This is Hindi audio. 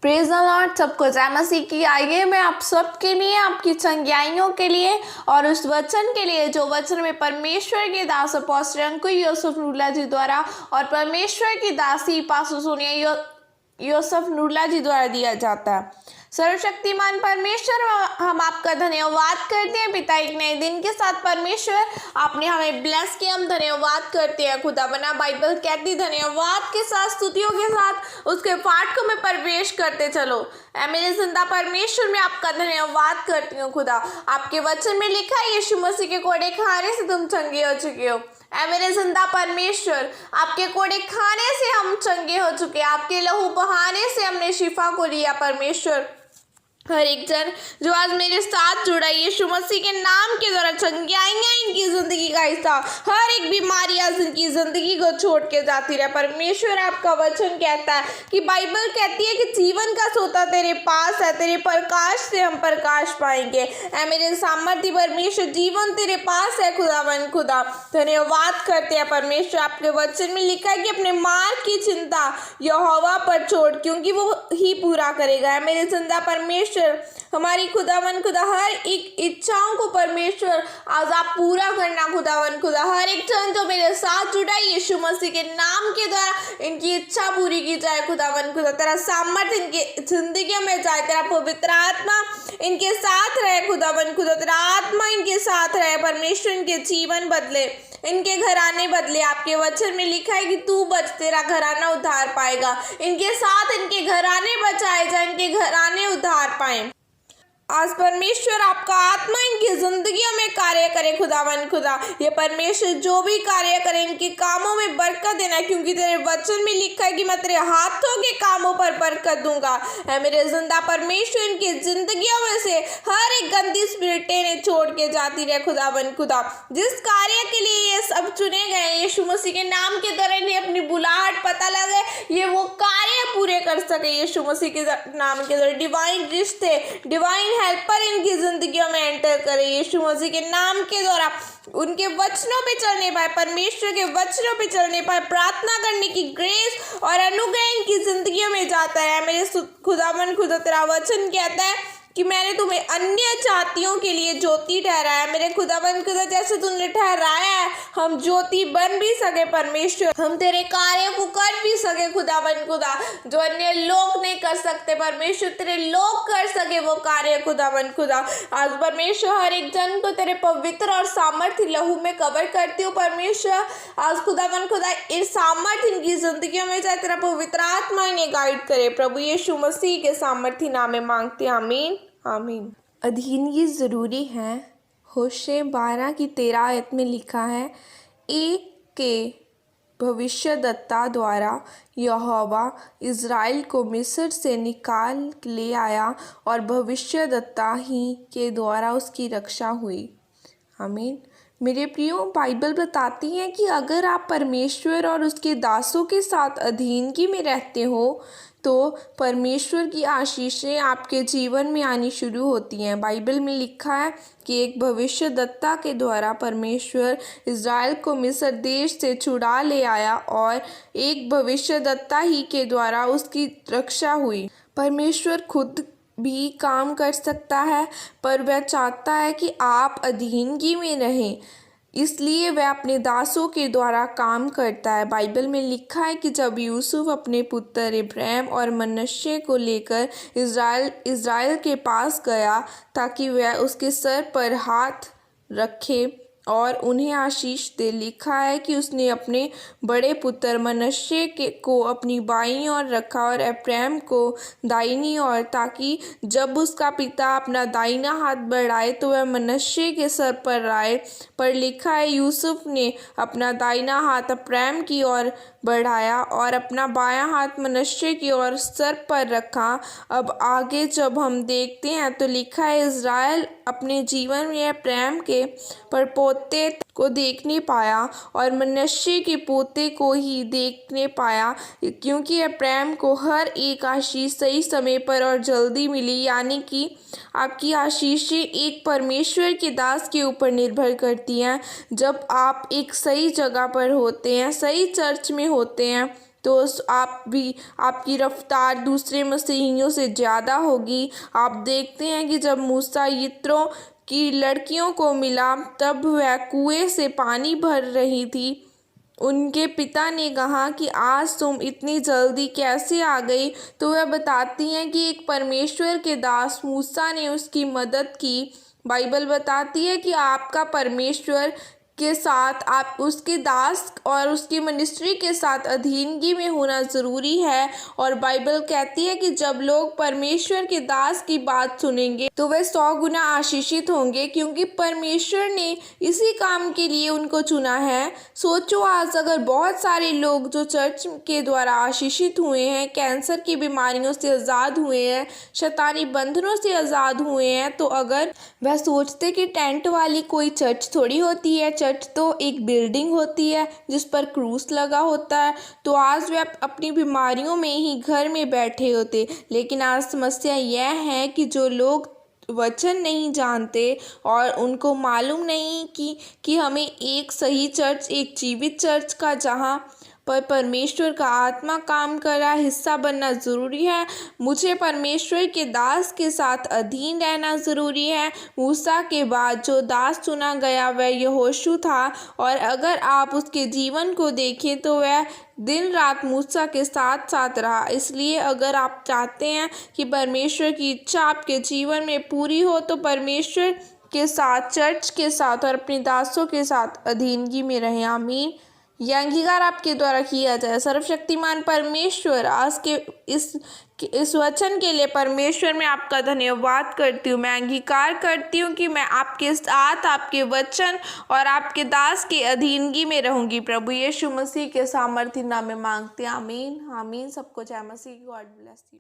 Praise the Lord. सबको जय मसीह की। आइए मैं आप सबके लिए, आपकी संज्ञाइयों के लिए और उस वचन के लिए जो वचन में परमेश्वर के दास अपोस्टल अंकुर यूसुफ नूरला जी द्वारा और परमेश्वर की दासी पास्टर सोनिया यूसुफ नूरला जी द्वारा दिया जाता है। सर्वशक्तिमान परमेश्वर, हम आपका धन्यवाद करते हैं पिता, एक नए दिन के साथ परमेश्वर आपने हमें ब्लेस किया। हम धन्यवाद करते हैं खुदा बना। बाइबल कहती धन्यवाद के साथ, स्तुतियों के साथ उसके पाठ को में प्रवेश करते चलो। ऐ मेरे जिंदा परमेश्वर, मैं आपका धन्यवाद करती हूँ खुदा। आपके वचन में लिखा है यीशु मसीह के कोड़े खाने से तुम चंगे हो चुके हो। ऐ मेरे जिंदा परमेश्वर, आपके कोड़े खाने से हम चंगे हो चुके, आपके लहू बहाने से हमने शिफा को लिया परमेश्वर। हर एक जन जो आज मेरे साथ जुड़ा यीशु मसीह के नाम के द्वारा चंगाइयाँ इनकी जिंदगी का हिस्सा, हर एक बीमारी आज इनकी जिंदगी को छोड़ के जाती रहे परमेश्वर। आपका वचन कहता है कि बाइबल कहती है कि जीवन का सोता तेरे पास है, तेरे प्रकाश से हम प्रकाश पाएंगे। ऐ मेरे सामर्थ्य परमेश्वर, जीवन तेरे पास है खुदावन खुदा। धन्यवाद करते हैं परमेश्वर। आपके वचन में लिखा है कि अपने मार्ग की चिंता यहोवा पर छोड़, क्योंकि वो ही पूरा करेगा। ऐ मेरे जिंदा परमेश्वर, हमारी खुदावन खुदा हर एक इच्छाओं को परमेश्वर आज आप पूरा करना खुदावन खुदा। हर एक जन जो मेरे साथ जुड़ा यीशु मसीह के नाम के द्वारा इनकी इच्छा पूरी की जाए खुदावन खुदा। तेरा सामर्थ्य इनकी जिंदगी में जाए, तेरा पवित्र आत्मा इनके साथ रहे खुदावन खुदा। तेरा आत्मा इनके साथ रहे परमेश्वर, इनके जीवन बदले, इनके घराने बदले। आपके वचन में लिखा है कि तू बच, तेरा घराना उद्धार पाएगा। इनके साथ इनके घराने बचाए जाए, इनके घराने उद्धार पाए। आज परमेश्वर आपका आत्मा इनकी जिंदगियों में कार्य करे खुदावन खुदा। ये परमेश्वर जो भी कार्य करे इनके कामों में बरकत देना, क्योंकि तेरे वचन में लिखा है कि मैं तेरे हाथों के कामों पर बरकत दूंगा। है मेरे जिंदा परमेश्वर, इनकी जिंदगियों में से हर एक गंदी स्पिरिटें ने छोड़ के जाती रहे खुदावन खुदा। जिस कार्य के लिए ये सब चुने गए यीशु मसीह के नाम के द्वारा इन्हें अपनी बुलाहट पता लगे, ये वो कार्य पूरे कर सके यीशु मसीह के नाम के द्वारा। डिवाइन रिश्ते, डिवाइन हेल्पर इनकी जिंदगियों में एंटर करे यीशु मसीह के नाम के द्वारा। उनके वचनों पे चलने पाए, परमेश्वर के वचनों पे चलने पाए, प्रार्थना करने की ग्रेस और अनुग्रह इनकी जिंदगियों में जाता है। मेरे खुदावन खुदा, तेरा वचन कहता है कि मैंने तुम्हें अन्य जातियों के लिए ज्योति ठहराया। मेरे खुदावन खुदा, जैसे तुमने ठहराया है हम ज्योति बन भी सके परमेश्वर, हम तेरे कार्य को कर भी सके खुदावन खुदा। जो अन्य लोग नहीं कर सकते परमेश्वर, तेरे लोग कर सके वो कार्य खुदावन खुदा। आज परमेश्वर हर एक जन को तेरे पवित्र और सामर्थ्य लहू में कवर करती हूँ परमेश्वर। आज खुदावन खुदा इस सामर्थ्य इनकी जिंदगियों में जाए, तेरा पवित्र आत्मा इन्हें गाइड करे प्रभु यीशु मसीह के सामर्थ्य नाम में मांगते हैं, आमीन आमीन। अधीनगी ज़रूरी है। होशे 12 की 13 आयत में लिखा है, एक के भविष्यद्वक्ता द्वारा यहोवा इज़राइल को मिस्र से निकाल ले आया और भविष्यद्वक्ता ही के द्वारा उसकी रक्षा हुई। आमीन। मेरे प्रियो, बाइबल बताती है कि अगर आप परमेश्वर और उसके दासों के साथ अधीनगी में रहते हो तो परमेश्वर की आशीषें आपके जीवन में आनी शुरू होती हैं। बाइबल में लिखा है कि एक भविष्यद्वक्ता के द्वारा परमेश्वर इज़राइल को मिस्र देश से छुड़ा ले आया और एक भविष्यद्वक्ता ही के द्वारा उसकी रक्षा हुई। परमेश्वर खुद भी काम कर सकता है, पर वह चाहता है कि आप अधीनगी में रहें, इसलिए वह अपने दासों के द्वारा काम करता है। बाइबल में लिखा है कि जब यूसुफ अपने पुत्र इब्राहिम और मनश्शे को लेकर इज़राइल के पास गया ताकि वह उसके सर पर हाथ रखे और उन्हें आशीष दे, लिखा है कि उसने अपने बड़े पुत्र मनश्शे को अपनी बाईं ओर रखा और इब्राहिम को दाहिनी ओर, ताकि जब उसका पिता अपना दाहिना हाथ बढ़ाए तो वह मनश्शे के सर पर आए। पर लिखा है यूसुफ ने अपना दाहिना हाथ इब्राहिम की ओर बढ़ाया और अपना बायां हाथ मनश्शे की ओर सर पर रखा। अब आगे जब हम देखते हैं तो लिखा है इज़राइल अपने जीवन में इब्राहिम के परपोते को देखने पाया और मनश्शे के पोते को ही देखने पाया, क्योंकि इब्राहिम को हर एक आशीष सही समय पर और जल्दी मिली। यानी कि आपकी आशीषें एक परमेश्वर के दास के ऊपर निर्भर करती हैं। जब आप एक सही जगह पर होते हैं, सही चर्च में होते हैं, तो आप भी आपकी रफ्तार दूसरे मसीहियों से ज़्यादा होगी। आप देखते हैं कि जब मूसा यित्रो की लड़कियों को मिला तब वह कुएं से पानी भर रही थी। उनके पिता ने कहा कि आज तुम इतनी जल्दी कैसे आ गई? तो वह बताती हैं कि एक परमेश्वर के दास मूसा ने उसकी मदद की। बाइबल बताती है कि आपका परमेश्वर के साथ आप उसके दास और उसकी मिनिस्ट्री के साथ अधीनगी में होना ज़रूरी है। और बाइबल कहती है कि जब लोग परमेश्वर के दास की बात सुनेंगे तो वे 100 गुना आशीषित होंगे, क्योंकि परमेश्वर ने इसी काम के लिए उनको चुना है। सोचो आज अगर बहुत सारे लोग जो चर्च के द्वारा आशीषित हुए हैं, कैंसर की बीमारियों से आज़ाद हुए हैं, शैतानी बंधनों से आज़ाद हुए हैं, तो अगर वह सोचते कि टेंट वाली कोई चर्च थोड़ी होती है, चर्च तो एक बिल्डिंग होती है जिस पर क्रूस लगा होता है, तो आज वे अपनी बीमारियों में ही घर में बैठे होते। लेकिन आज समस्या यह है कि जो लोग वचन नहीं जानते और उनको मालूम नहीं कि हमें एक सही चर्च, एक जीवित चर्च का जहाँ पर परमेश्वर का आत्मा काम कर रहा हिस्सा बनना ज़रूरी है। मुझे परमेश्वर के दास के साथ अधीन रहना ज़रूरी है। मूसा के बाद जो दास चुना गया वह यहोशू था, और अगर आप उसके जीवन को देखें तो वह दिन रात मूसा के साथ साथ रहा। इसलिए अगर आप चाहते हैं कि परमेश्वर की इच्छा आपके जीवन में पूरी हो तो परमेश्वर के साथ, चर्च के साथ और अपने दासों के साथ अधीनगी में रहें। आमीन। यह अंगीकार आपके द्वारा किया जाए। सर्वशक्तिमान परमेश्वर, आज के इस वचन के लिए परमेश्वर मैं आपका धन्यवाद करती हूँ। मैं अंगीकार करती हूँ कि मैं आपके साथ, आपके वचन और आपके दास की अधीनगी में रहूँगी। प्रभु यीशु मसीह के सामर्थ्य नाम में मांगते हैं। आमीन आमीन। सबको जय मसीह। God bless you.